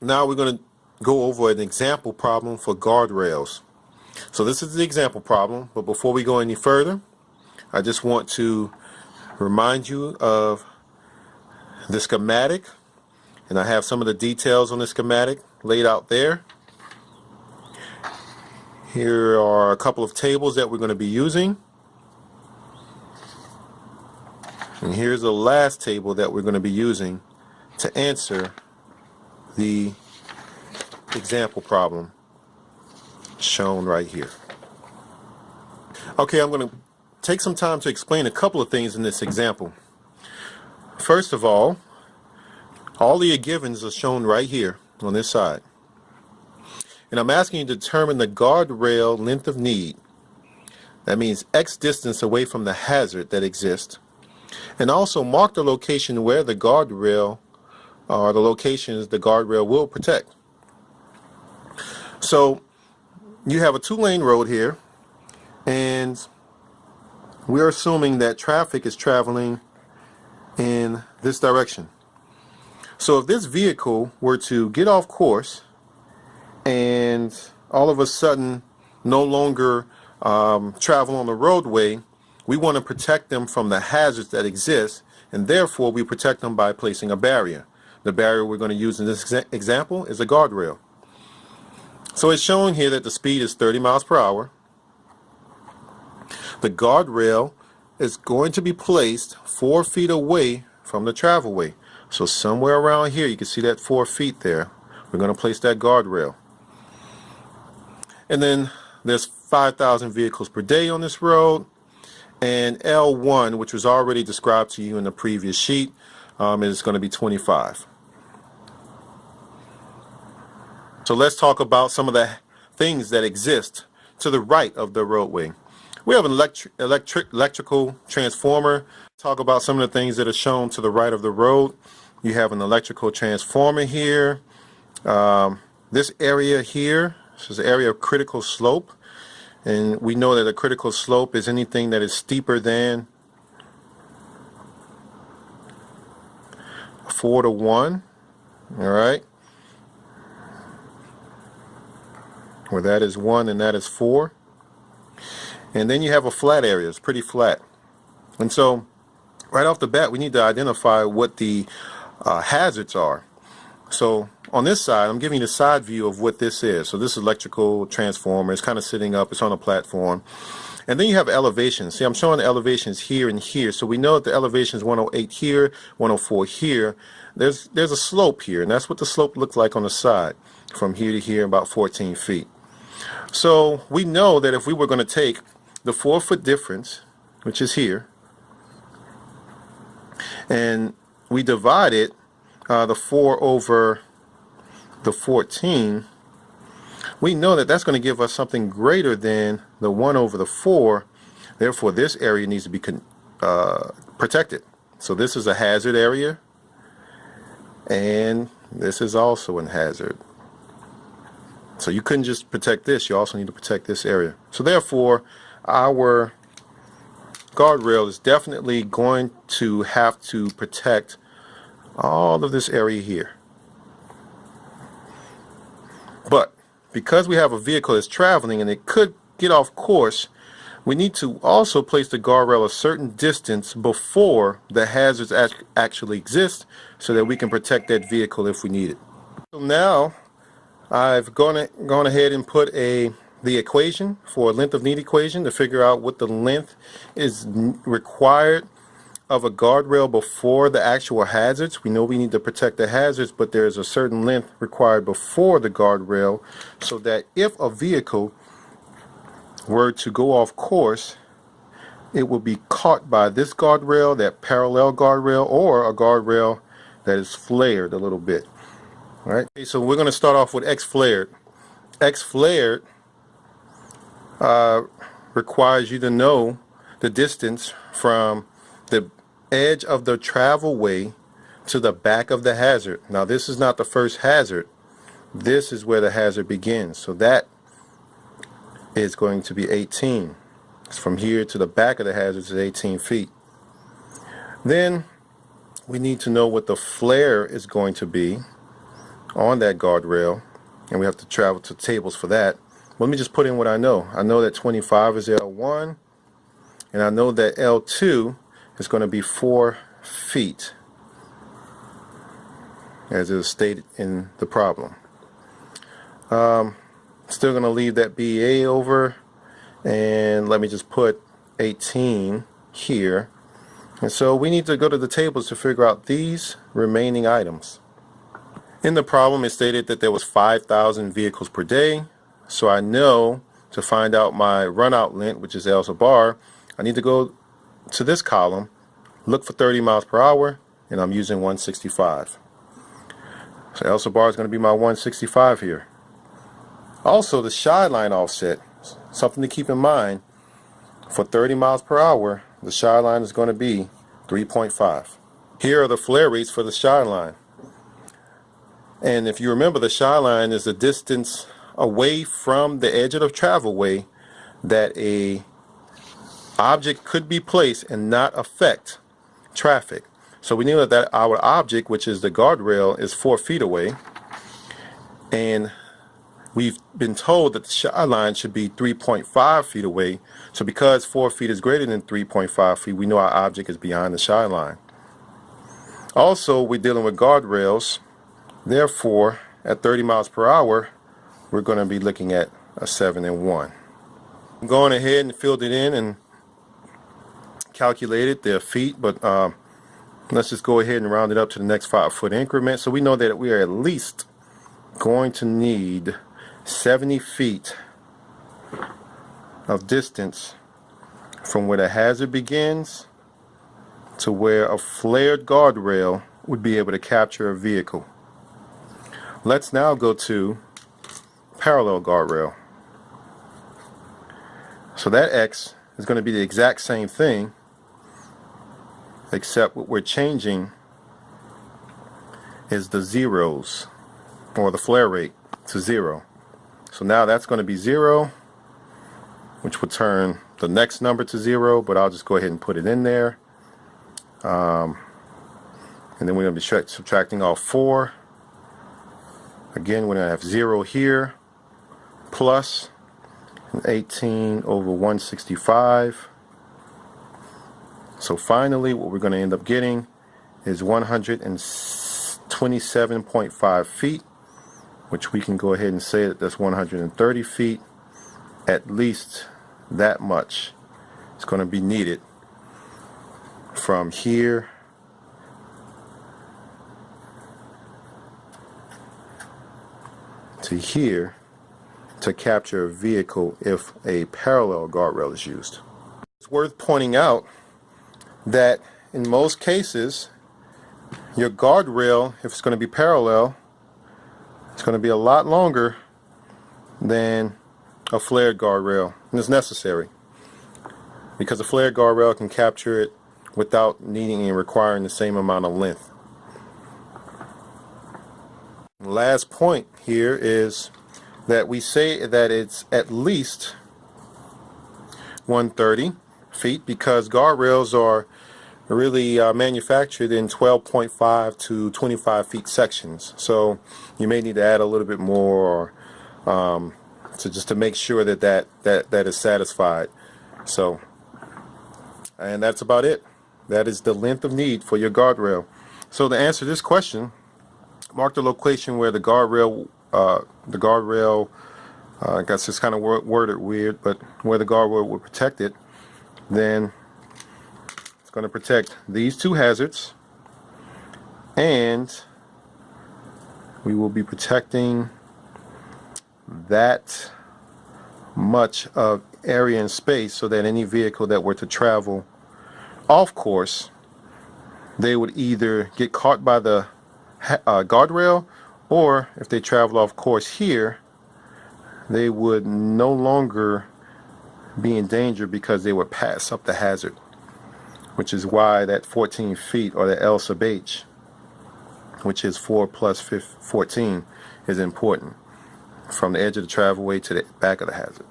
now we're going to go over an example problem for guardrails. So this is the example problem, but before we go any further, I just want to remind you of the schematic, and I have some of the details on the schematic laid out there. Here are a couple of tables that we're going to be using, and here's the last table that we're going to be using to answer the example problem shown right here. Okay, I'm going to take some time to explain a couple of things in this example. First of all the givens are shown right here on this side. And I'm asking you to determine the guardrail length of need. That means X distance away from the hazard that exists. And also mark the location where the guardrail, or the locations the guardrail will protect. So you have a two-lane road here, and we're assuming that traffic is traveling in this direction. So if this vehicle were to get off course and all of a sudden no longer travel on the roadway, we want to protect them from the hazards that exist, and therefore we protect them by placing a barrier. The barrier we're going to use in this example is a guardrail. So it's shown here that the speed is 30 miles per hour. The guardrail is going to be placed 4 feet away from the travelway. So somewhere around here, you can see that 4 feet there. We're going to place that guardrail. And then there's 5,000 vehicles per day on this road. And L1, which was already described to you in the previous sheet, is going to be 25. So let's talk about some of the things that exist to the right of the roadway. We have an electrical transformer. Talk about some of the things that are shown to the right of the road. You have an electrical transformer here. This area here, this is an area of critical slope. And we know that a critical slope is anything that is steeper than 4:1. All right. Where that is 1 and that is 4. And then you have a flat area. It's pretty flat. And so right off the bat, we need to identify what the hazards are. So on this side, I'm giving you the side view of what this is. So this electrical transformer is kind of sitting up. It's on a platform. And then you have elevations. See, I'm showing the elevations here and here. So we know that the elevation is 108 here, 104 here. There's a slope here, and that's what the slope looks like on the side from here to here, about 14 feet. So we know that if we were going to take the 4-foot difference, which is here, and we divide it, the 4 over the 14, we know that that's going to give us something greater than the 1 over the 4. Therefore, this area needs to be protected. So this is a hazard area, and this is also a hazard. So you couldn't just protect this, you also need to protect this area. So therefore, our guardrail is definitely going to have to protect all of this area here. But because we have a vehicle that's traveling and it could get off course, we need to also place the guardrail a certain distance before the hazards actually exist, so that we can protect that vehicle if we need it. So now I've gone ahead and put the equation for a length of need equation to figure out what the length is required of a guardrail before the actual hazards. We know we need to protect the hazards, but there's a certain length required before the guardrail, so that if a vehicle were to go off course, it will be caught by this guardrail, that parallel guardrail, or a guardrail that is flared a little bit. All right. Okay, so we're going to start off with X flared. X flared requires you to know the distance from the edge of the travelway to the back of the hazard. Now this is not the first hazard. This is where the hazard begins. So that is going to be 18. From here to the back of the hazard is 18 feet. Then we need to know what the flare is going to be. on that guardrail, and we have to travel to tables for that. Let me just put in what I know. I know that 25 is L1, and I know that L2 is going to be 4 feet, as is stated in the problem. Still going to leave that BA over, and let me just put 18 here. And so we need to go to the tables to figure out these remaining items. In the problem, it stated that there was 5,000 vehicles per day. So I know to find out my run out length, which is L sub bar, I need to go to this column, look for 30 miles per hour, and I'm using 165. So L sub bar is going to be my 165 here. Also, the shy line offset, something to keep in mind, for 30 miles per hour, the shy line is going to be 3.5. Here are the flare rates for the shy line. And if you remember, the shy line is the distance away from the edge of the travelway that a object could be placed and not affect traffic. So we know that our object, which is the guardrail, is 4 feet away, and we've been told that the shy line should be 3.5 feet away. So because 4 feet is greater than 3.5 feet, we know our object is behind the shy line. Also, we're dealing with guardrails. Therefore, at 30 miles per hour, we're going to be looking at a 7 and 1. I'm going ahead and filled it in and calculated their feet, but let's just go ahead and round it up to the next 5-foot increment. So we know that we are at least going to need 70 feet of distance from where the hazard begins to where a flared guardrail would be able to capture a vehicle. Let's now go to parallel guardrail. So that X is going to be the exact same thing, except what we're changing is the zeros, or the flare rate, to 0. So now that's going to be 0, which will turn the next number to 0, but I'll just go ahead and put it in there. And then we're going to be subtracting off 4. Again, we're going to have 0 here, plus 18 over 165. So finally, what we're going to end up getting is 127.5 feet, which we can go ahead and say that that's 130 feet. At least that much is going to be needed from here to here to capture a vehicle if a parallel guardrail is used. It's worth pointing out that in most cases, your guardrail, if it's going to be parallel, it's going to be a lot longer than a flared guardrail, and it's necessary because a flared guardrail can capture it without needing and requiring the same amount of length. Last point here is that we say that it's at least 130 feet because guardrails are really manufactured in 12.5 to 25 feet sections. So you may need to add a little bit more to make sure that is satisfied. So, and that's about it. That is the length of need for your guardrail. So to answer this question, mark the location where the guardrail, I guess it's kind of worded weird, but where the guardrail will protect it, then it's going to protect these two hazards, and we will be protecting that much of area and space so that any vehicle that were to travel off course, they would either get caught by the guardrail, or if they travel off course here, they would no longer be in danger because they would pass up the hazard, which is why that 14 feet, or the L sub H, which is 4 plus 14, is important from the edge of the travelway to the back of the hazard.